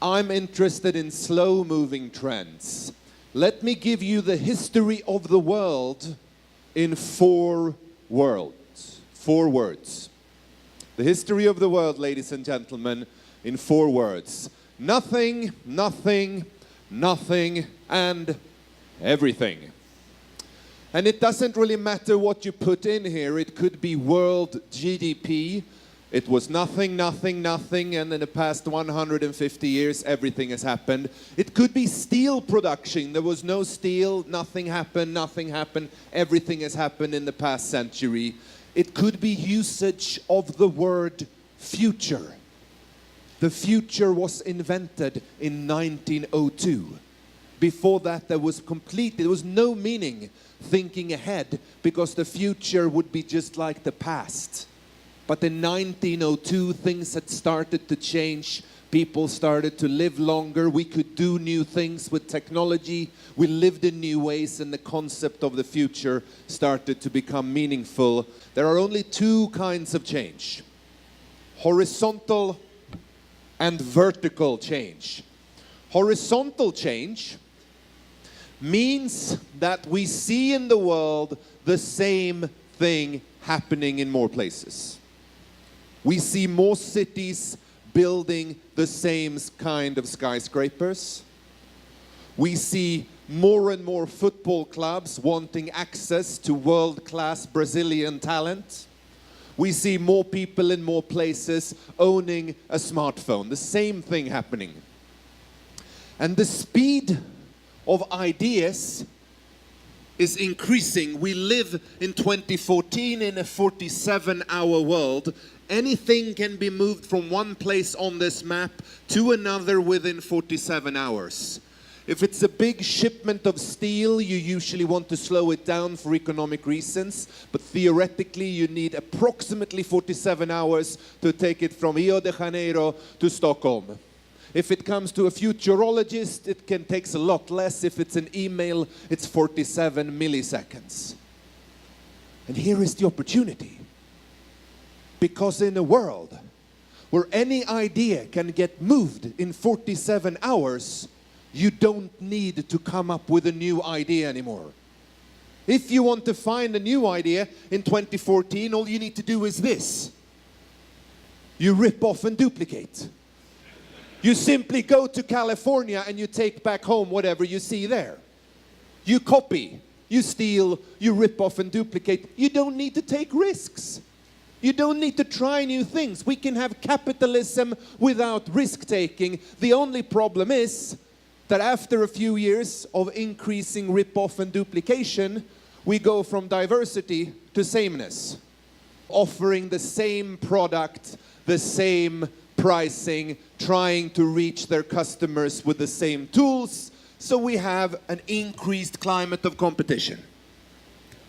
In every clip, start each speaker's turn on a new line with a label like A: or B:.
A: I'm interested in slow-moving trends. Let me give you the history of the world in 4 words. 4 words. The history of the world, ladies and gentlemen, in 4 words. Nothing, nothing, nothing, and everything. And it doesn't really matter what you put in here. It could be world GDP. It was nothing, nothing, nothing, and in the past 150 years, everything has happened. It could be steel production. There was no steel, nothing happened, everything has happened in the past century. It could be usage of the word future. The future was invented in 1902. Before that, there was no meaning thinking ahead, because the future would be just like the past. But in 1902, things had started to change. People started to live longer. We could do new things with technology. We lived in new ways, and the concept of the future started to become meaningful. There are only 2 kinds of change: horizontal and vertical change. Horizontal change means that we see in the world the same thing happening in more places. We see more cities building the same kind of skyscrapers. We see more and more football clubs wanting access to world-class Brazilian talent. We see more people in more places owning a smartphone. The same thing happening. And the speed of ideas is increasing. We live in 2014 in a 47-hour world. Anything can be moved from one place on this map to another within 47 hours. If it's a big shipment of steel, you usually want to slow it down for economic reasons, but theoretically you need approximately 47 hours to take it from Rio de Janeiro to Stockholm. If it comes to a futurologist, it takes a lot less. If it's an email, it's 47 milliseconds. And here is the opportunity. Because in a world where any idea can get moved in 47 hours, you don't need to come up with a new idea anymore. If you want to find a new idea in 2014, all you need to do is this. You rip off and duplicate. You simply go to California and you take back home whatever you see there. You copy, you steal, you rip off and duplicate. You don't need to take risks. You don't need to try new things. We can have capitalism without risk-taking. The only problem is that after a few years of increasing rip-off and duplication, we go from diversity to sameness, offering the same product, the same pricing, trying to reach their customers with the same tools. So we have an increased climate of competition.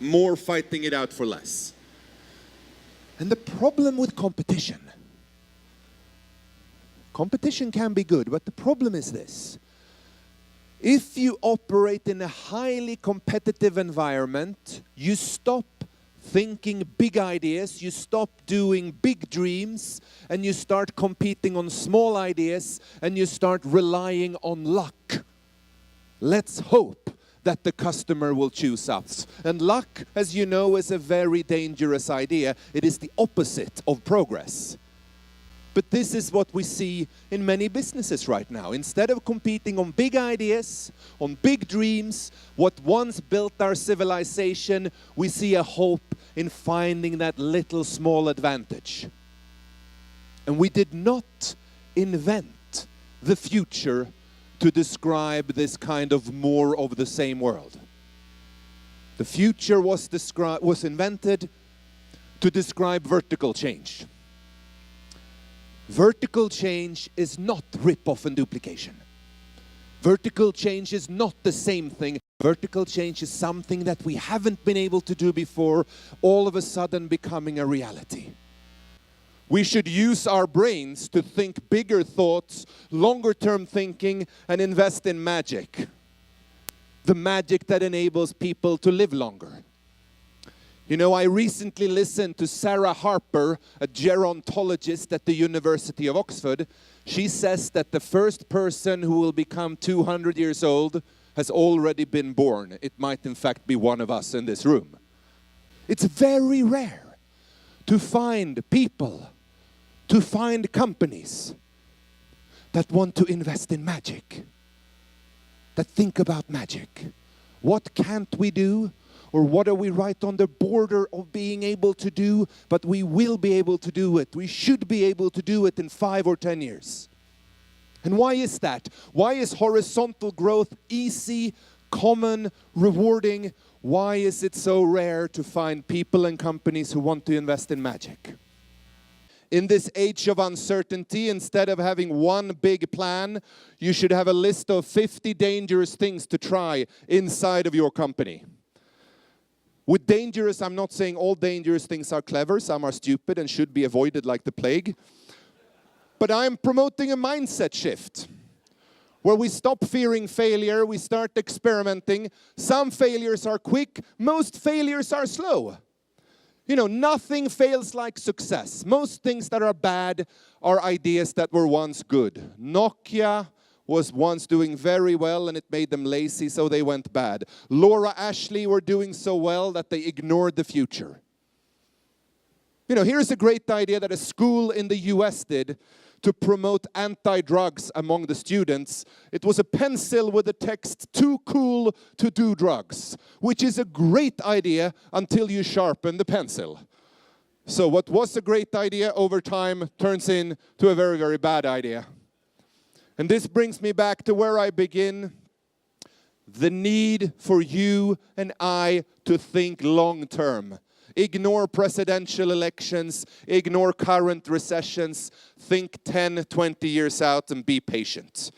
A: More fighting it out for less. And the problem with competition can be good, but the problem is this. If you operate in a highly competitive environment, you stop thinking big ideas, you stop doing big dreams, and you start competing on small ideas, and you start relying on luck. Let's hope that the customer will choose us. And luck, as you know, is a very dangerous idea. It is the opposite of progress. But this is what we see in many businesses right now. Instead of competing on big ideas, on big dreams, what once built our civilization, we see a hope in finding that little small advantage. And we did not invent the future to describe this kind of more of the same world. The future was invented to describe vertical change. Vertical change is not rip-off and duplication. Vertical change is not the same thing. Vertical change is something that we haven't been able to do before, all of a sudden becoming a reality. We should use our brains to think bigger thoughts, longer-term thinking, and invest in magic. The magic that enables people to live longer. You know, I recently listened to Sarah Harper, a gerontologist at the University of Oxford. She says that the first person who will become 200 years old has already been born. It might in fact be one of us in this room. It's very rare to find people, to find companies that want to invest in magic, that think about magic. What can't we do? Or what are we right on the border of being able to do, but we will be able to do it. We should be able to do it in 5 or 10 years. And why is that? Why is horizontal growth easy, common, rewarding? Why is it so rare to find people and companies who want to invest in magic? In this age of uncertainty, instead of having one big plan, you should have a list of 50 dangerous things to try inside of your company. With dangerous, I'm not saying all dangerous things are clever. Some are stupid and should be avoided like the plague. But I'm promoting a mindset shift where we stop fearing failure, we start experimenting. Some failures are quick, most failures are slow. You know, nothing fails like success. Most things that are bad are ideas that were once good. Nokia was once doing very well and it made them lazy, so they went bad. Laura Ashley were doing so well that they ignored the future. You know, here's a great idea that a school in the US did to promote anti-drugs among the students. It was a pencil with the text, "Too cool to do drugs," which is a great idea until you sharpen the pencil. So what was a great idea over time turns into a very, very bad idea. And this brings me back to where I begin. The need for you and I to think long term. Ignore presidential elections, ignore current recessions, think 10, 20 years out and be patient.